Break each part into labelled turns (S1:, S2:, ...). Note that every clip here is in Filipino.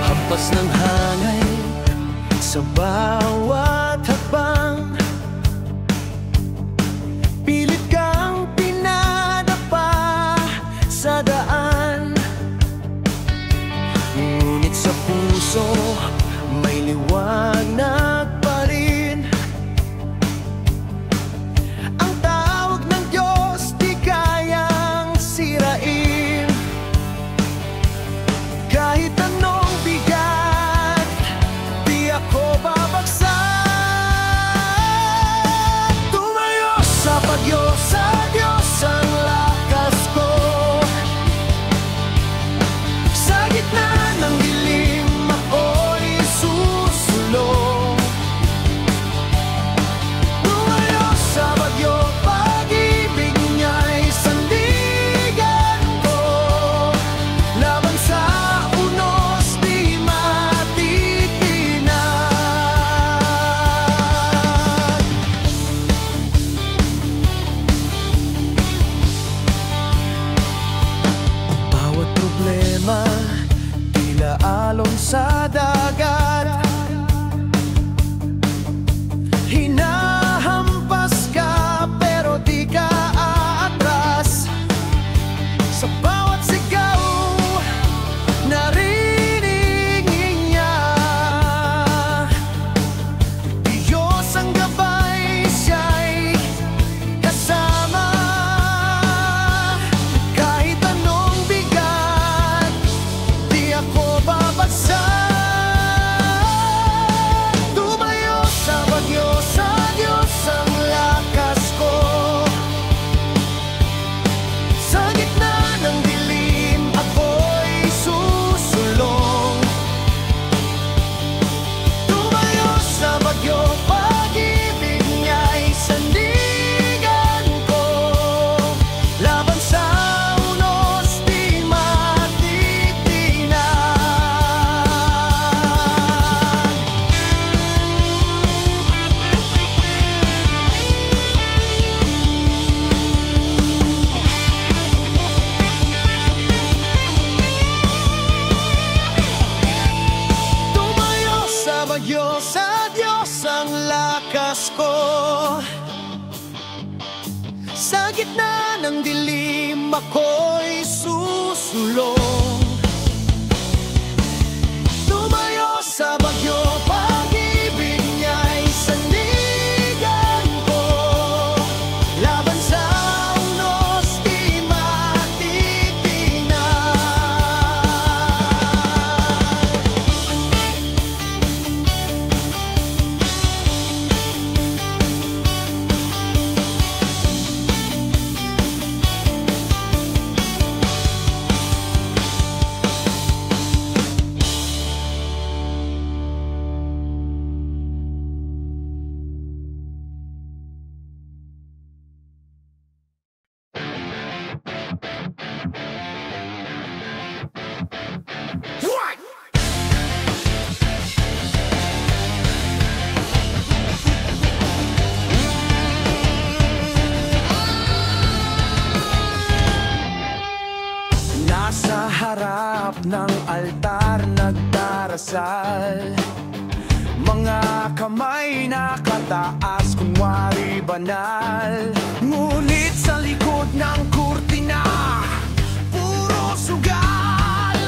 S1: Hampas ng hangay sa bawat hakbang, pilit kang pinadapa sa daan. Ngunit sa puso may liwanag pa rin. Ang tawag ng Diyos di kayang sirain. Kahit anong bigat, di ako babagsak. Tumayo sa bagyo, sa Diyos ang lakas ko. Sa gitna ng dilim, ako'y susulong. Tumayo sa bagyo, pag-ibig niya'y sandigan ko. Laban sa unos, di matitinag. Bawat problema, tila alon sa dagat. Hinahampas ka pero di ka aatras. Sa bawat sigaw, narinig niya. Diyos ang gabay, siya'y kasama. Kahit anong bigat, di ako babagsak. Tumayo sa bagyo, sa Diyos ang lakas ko. Sa gitna ng dilim, ako'y susulong. Tumayo sa bagyo, pag-ibig niya'y sandigan ko. Laban sa unos, di matitinag. Tumayo sa bagyo, sa Diyos ang lakas ko. Sa gitna ng dilim, ako'y susulong. Tumayo sa bagyo, pag-ibig niya'y sandigan ko. Laban sa unos, di matitinag. Nasa harap ng altar nagdarasal, mga kamay nakataas kunwari banal. Ngunit sa likod ng kurtina, puro sugal.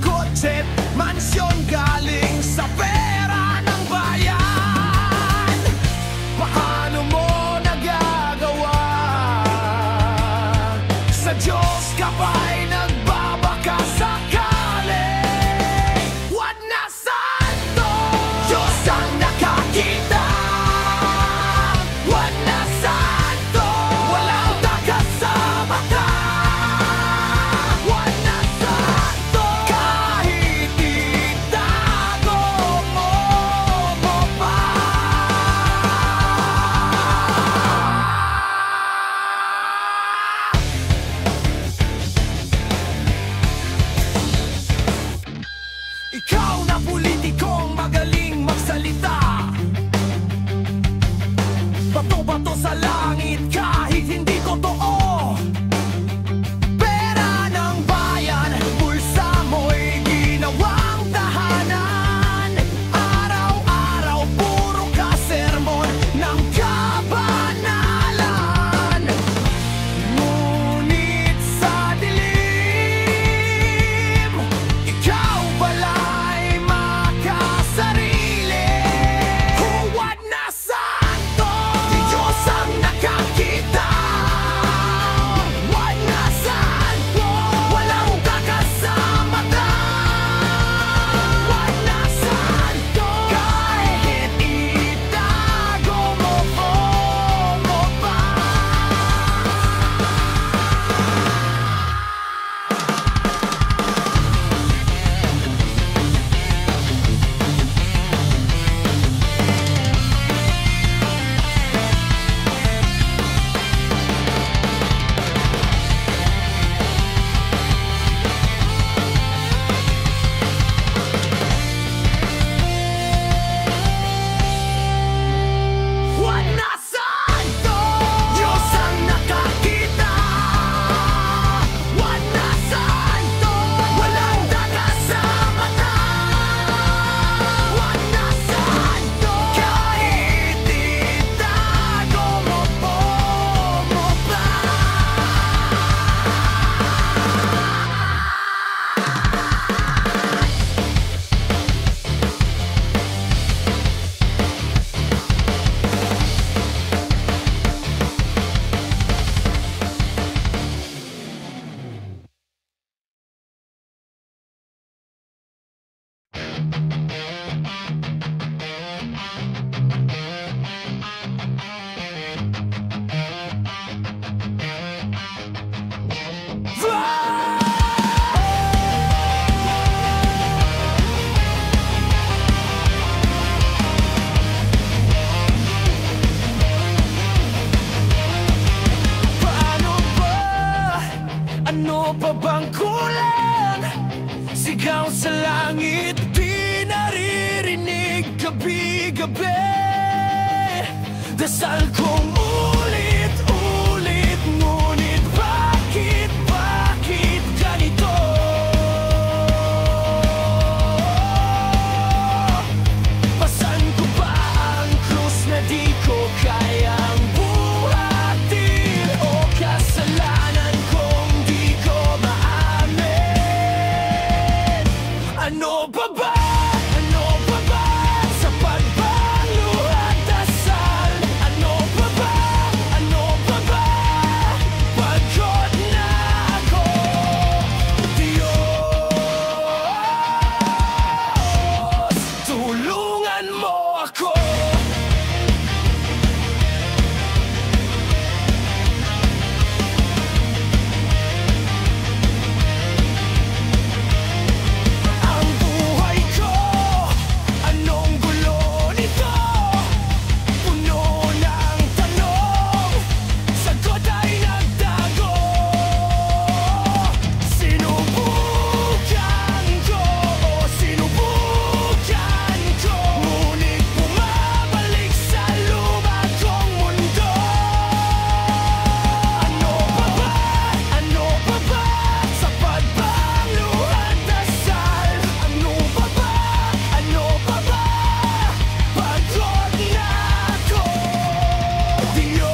S1: Kotse't mansyon galing sa pera ng bayan. Paano mo nagagawa? Sa Diyos ka ba'y nagbabaka sakali? What na santo? Diyos ang nakakita. What na santo? Walang takas sa mata. ang kulang. Sigaw sa langit, di naririnig gabi-gabi. Dasal kong ulit-ulit, ngunit bakit ganito? Pasan ko ba ang krus na di ko kayang buhatin? O kasalanan kong di ko maamin? Ano ba ba? Ano ba ba? Sapat bang luhat dasal? Ano ba ba? Ano ba ba? Pagod na ako, Diyos, tulungan mo ako. Ang buhay ko, anong gulo nito? Puno ng tanong, sagot ay nagtago. Sinubukan ko, ngunit bumabalik sa luma kong mundo. Ano ba ba? Ano ba ba? Sapat bang luhat dasal? Ano ba ba? Ano ba ba? Pagod na ako, Diyos,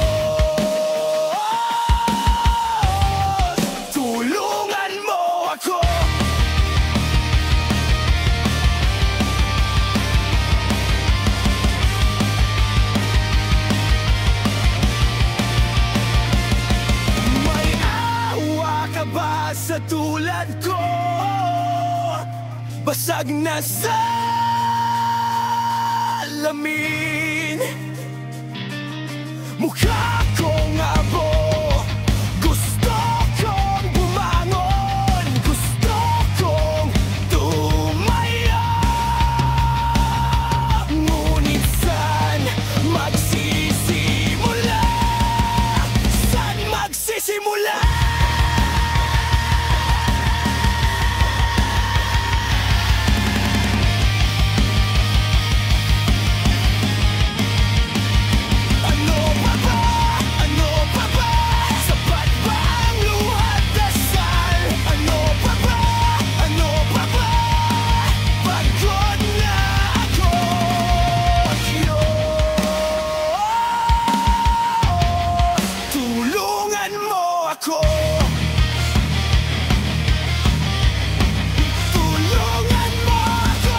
S1: tulungan mo ako. May awa ka ba sa tulad ko? Basag na salamin, mukha kong abo. Gusto kong bumangon, gusto kong tumayo. Ngunit saan magsisimula? Saan magsisimula? Ano ba ba? Ano ba ba? Sapat ba ang luhat dasal? Ano ba ba? Ano ba ba? Pagod na ako, Diyos, tulungan mo ako. Tulungan mo ako.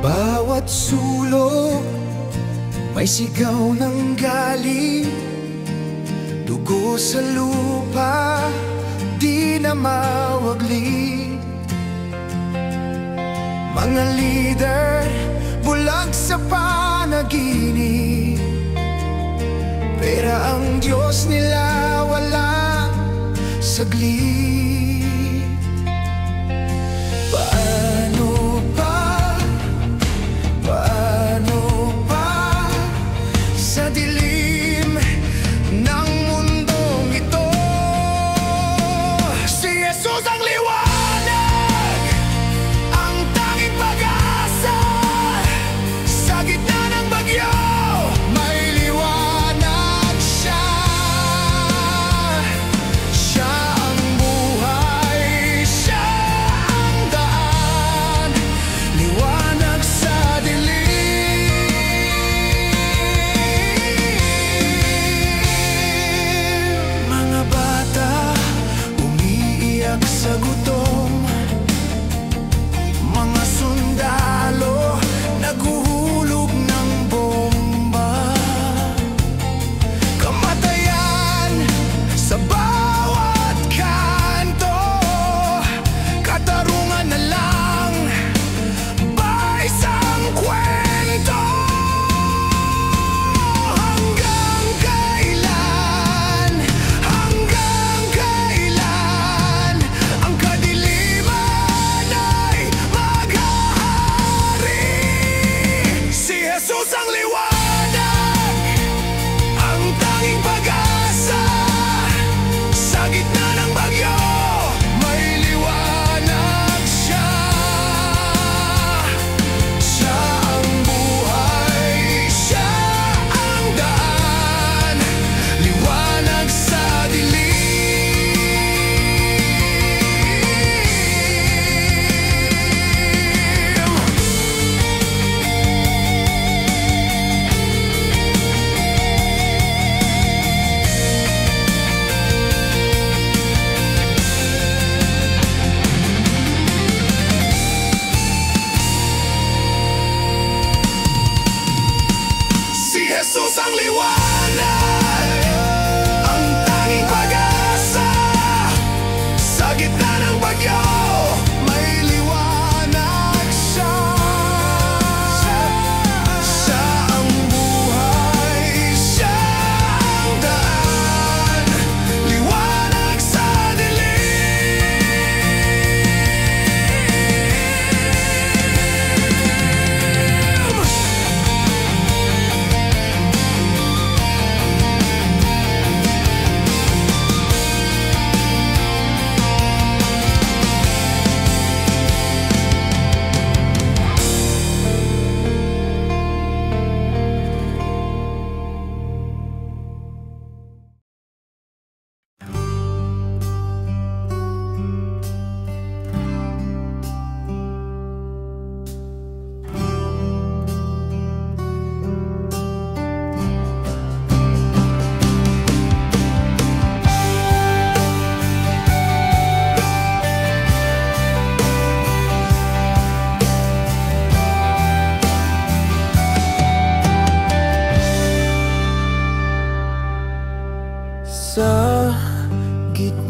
S1: Bawat sulok may sigaw ng galing, dugo sa lupa, di na mawagli. Mga leader, bulag sa panaginip, pera ang Diyos nila, walang saglit. Paano pa? Paano pa? Sa dilim ng mundong ito, si Jesus ang liwanag, ang tanging pag-asa. Sa gitna ng bagyo, may liwanag siya. Siya ang buhay.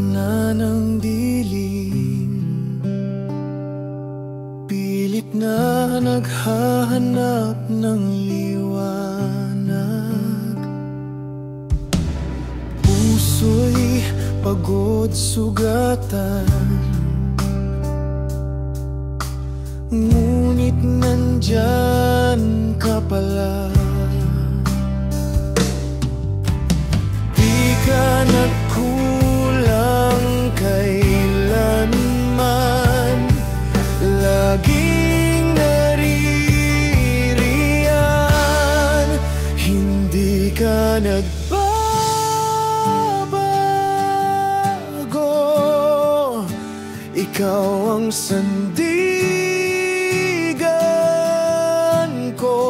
S1: gitna ng dilim, pilit na naghahanap ng liwanag. Puso'y pagod sugatan, ngunit nandyan ka pala. Di ka nagkulang kailanman, laging naririyan. Hindi ka nagbabago, ikaw ang sandigan ko.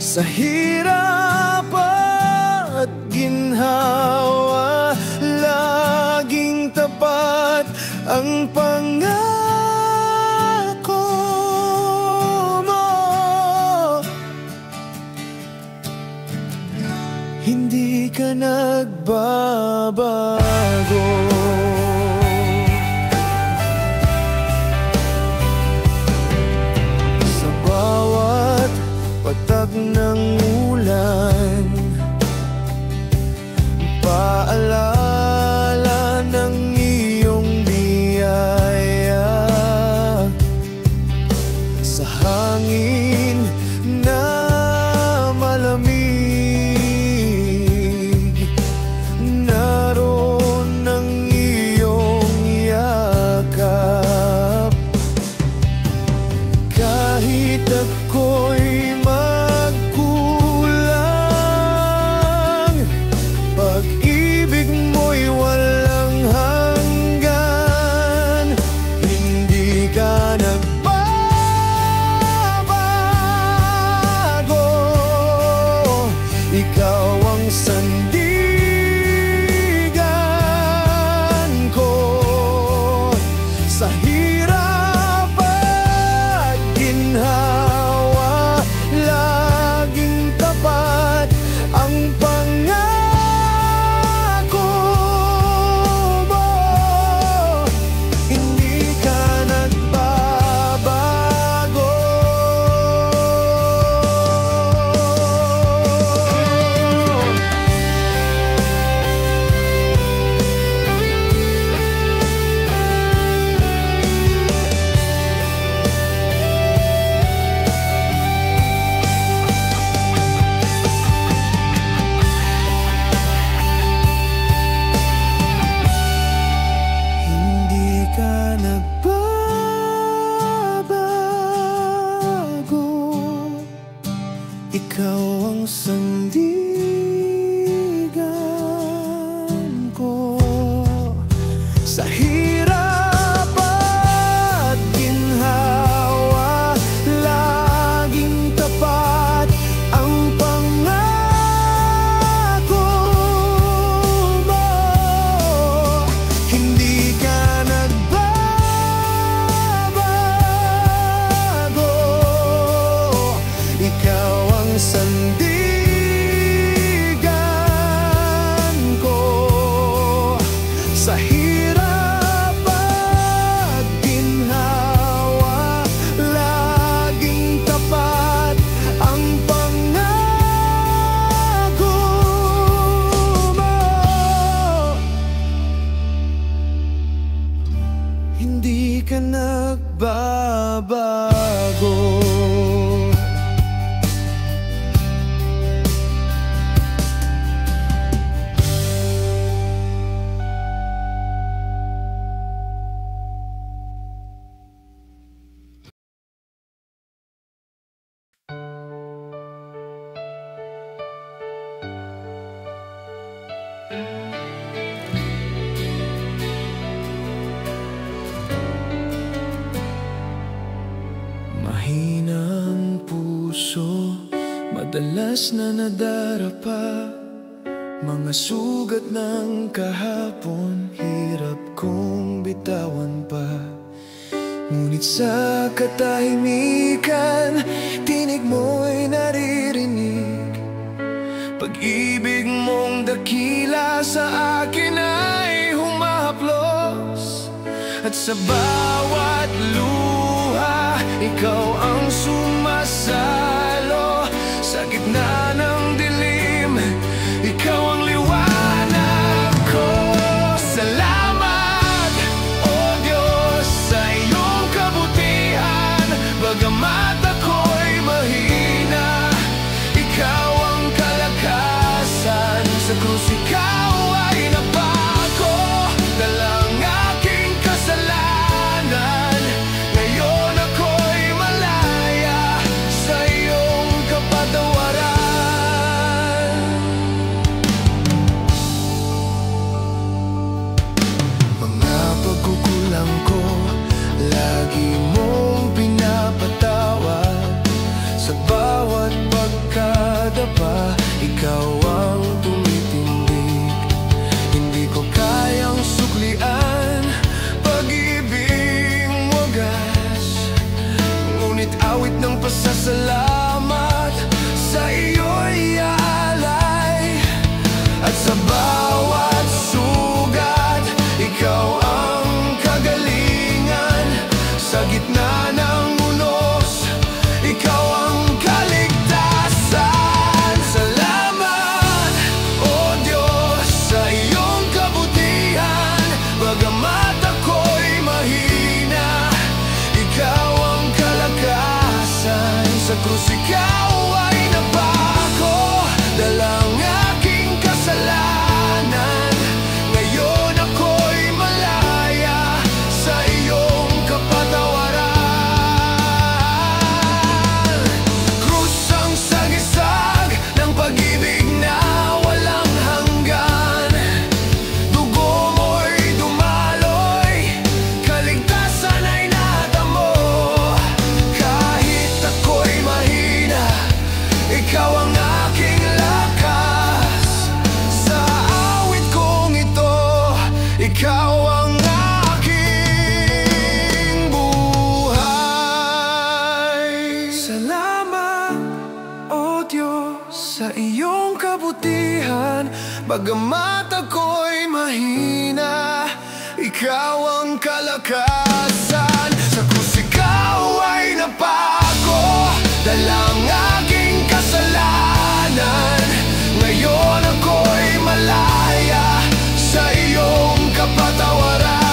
S1: Sa hirap at ginhawa, laging tapat ang pangako mo. Hindi ka nagbabago. Sa bawat patag ng ulan, paalala ng iyong biyaya. Sa hangin na malamig, naroon ang iyong yakap. Kahit ako'y magkulang, pag-ibig mo'y walang hanggan. Hindi ka nagbabago, ikaw ang sandigan ko. Sa hirap at ginhawa, laging tapat ang pangako mo. Hindi ka nagbabago. Hindi ka nagbabago, ikaw ang sandigan ko. Sa hirap at ginhawa, laging tapat ang pangako mo. Hindi ka nagbabago, ikaw ang sandigan ko. Sa hirap at ginhawa, laging tapat ang pangako mo. Hindi ka nagbabago. Mahinang puso, madalas na nadarapa, mga sugat ng kahapon, hirap kong bitawan pa. Ngunit sa katahimikan, tinig mo'y naririnig. Pag-ibig mong dakila sa akin ay At sa bawat luha, ikaw ang sumasalo. Sa gitna ng dilim, ikaw ang liwanag ko. Salamat, O Diyos, sa iyong kabutihan. Bagamat ako'y mahina, ikaw ang kalakasan. Sa krus ikaw ay napako, dalang aking kasalanan. Ngayon ako'y malaya sa iyong kapatawaran. Mga pagkukulang ko, lagi mong pinapatawad. Sa bawat pagkadapa, ikaw ang tumitindig. Hindi ko kayang suklian pag-ibig wagas, ngunit awit ng pasasalamat sa iyo'y aalay. At sa bawat sugat, ikaw ang kagalingan. Sa gitna ng unos, ikaw ang kaligtasan. Salamat, O Diyos, sa iyong kabutihan. Bagamat ako'y mahina, ikaw ang kalakasan. Sa krus ikaw ay napako, dalang aking kasalanan. Ngayon ako'y malaya sa iyong kapatawaran. Krus ang sagisag ng pag-ibig na walang hanggan. Dugo mo'y dumaloy, kaligtasan ay natamo. Kahit ako'y mahina, ikaw ang aking lakas. Sa awit kong ito, ikaw ang aking buhay. Salamat, O Diyos, sa iyong kabutihan. Bagamat ako'y mahina, ikaw ang kalakasan. Sa krus ikaw ay napako, dalang aking kasalanan. Ngayon ako'y malaya sa iyong kapatawaran.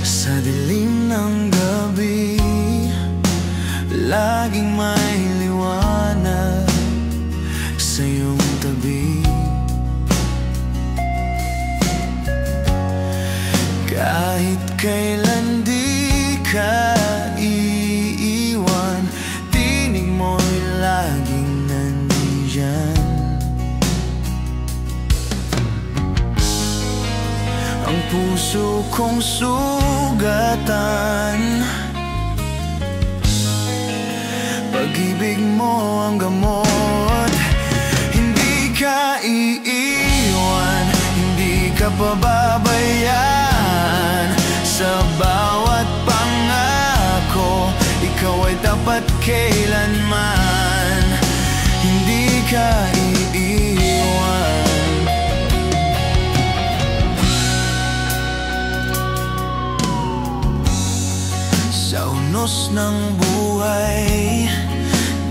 S1: Sa dilim ng gabi, laging may liwanag sa iyong tabi. Kahit kailan di ka iiwan, tinig mo'y laging nandiyan. Ang puso kong sugatan, pag-ibig mo ang gamot. Hindi ka iiwan, hindi ka pababayaan. Sa bawat pangako, ikaw ay tapat kailanman. Hindi ka iiwan. Sa unos ng buhay,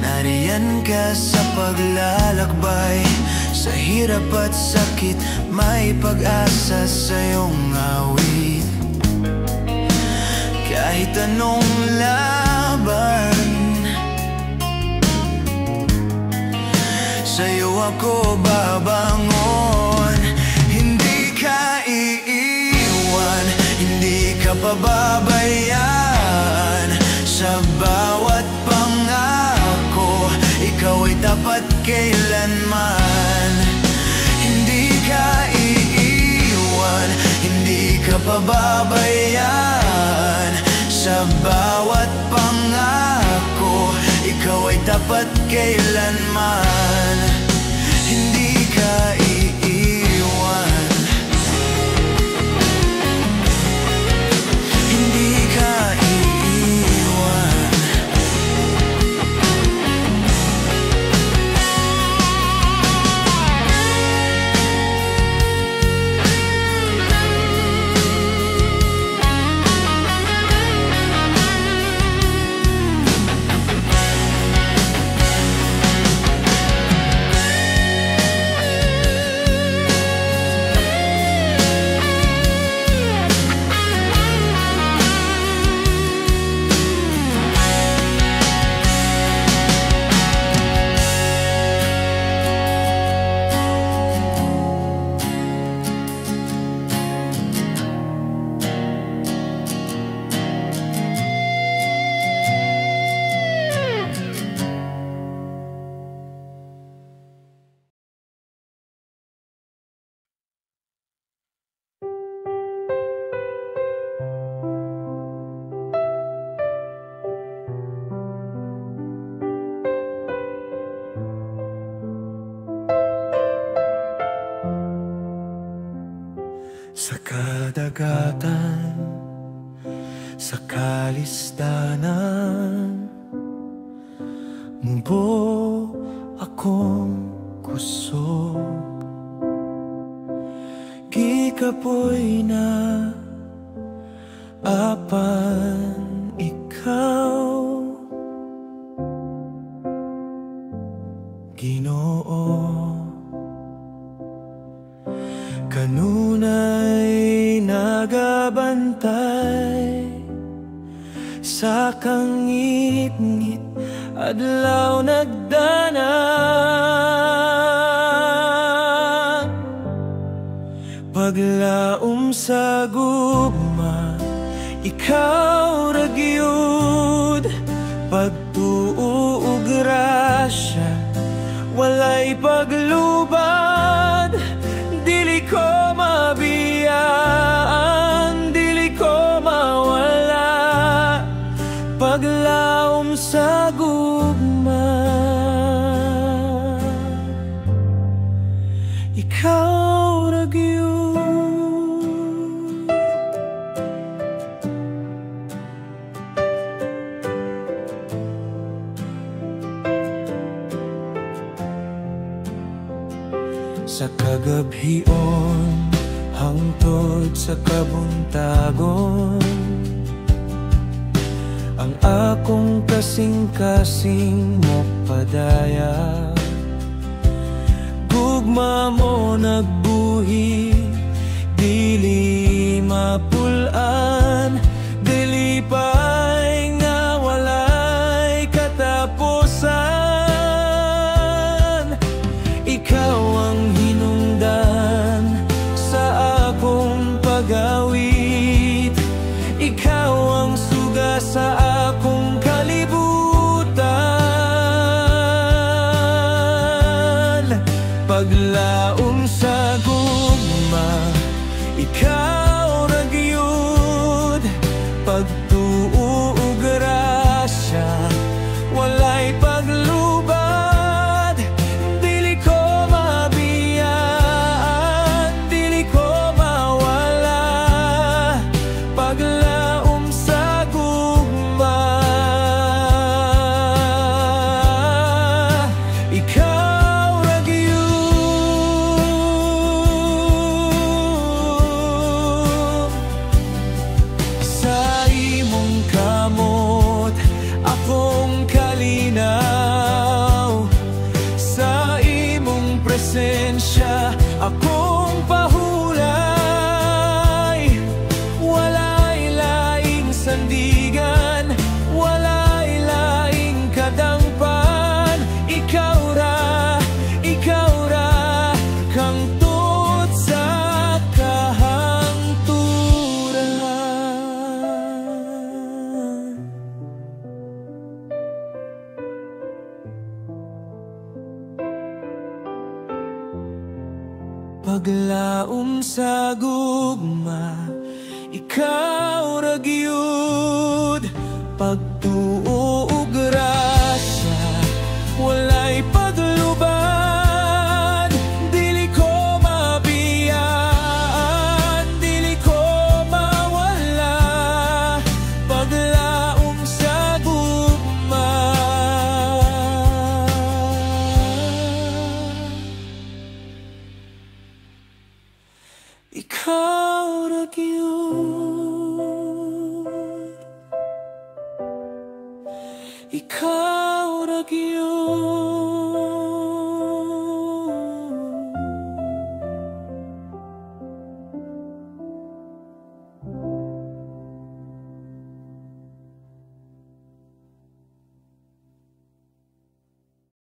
S1: nariyan ka sa paglalakbay. Sa hirap at sakit, may pag-asa sa iyong awit. Kahit anong laban,
S2: ako babangon. Hindi ka iiwan, hindi ka pababayaan. Sa bawat pangako, ikaw ay tapat kailanman. Hindi ka iiwan, hindi ka pababayaan. Sa bawat pangako, ikaw ay tapat kailanman. Hindi ka iiwan, hindi ka iiwan. Sa kadagatan, sa kalistanan, mubo akong kusog. Gikapoy na apan ikaw, Ginoo. Kanunay nagabantay sa kangit-ngit, adlaw nagdanag. Paglaom sa gugma, ikaw ra gyud. Pagtuo ug grasya, walay paglubad. Dili ko mabiyaan, dili ko mawala. Paglaom sa gugma, ikaw ra gyud. Sa kagabhion, hangtod sa kabuntagon, ang akong kasing-kasing mopadaya. Gugma mo nagbuhi, dili mapulan. Dili pa'y nga walay katapusan. Ikaw ang hinungdan sa akong pag-awit. Ikaw ang suga sa akong kalibutan. Paglaom sa gugma, ikaw ra gyud. Pagtuo ug grasya, walay paglubad. Dili ko mabiyaan, dili ko mawala. Paglaom sa gugma, ikaw ra gyud. Paglaom sa gugma, ikaw ra gyud. Pagtuo ug grasya, walay paglubad. Dili ko mabiyaan, dili ko mawala. Paglaom sa gugma. Ikaw ra gyud.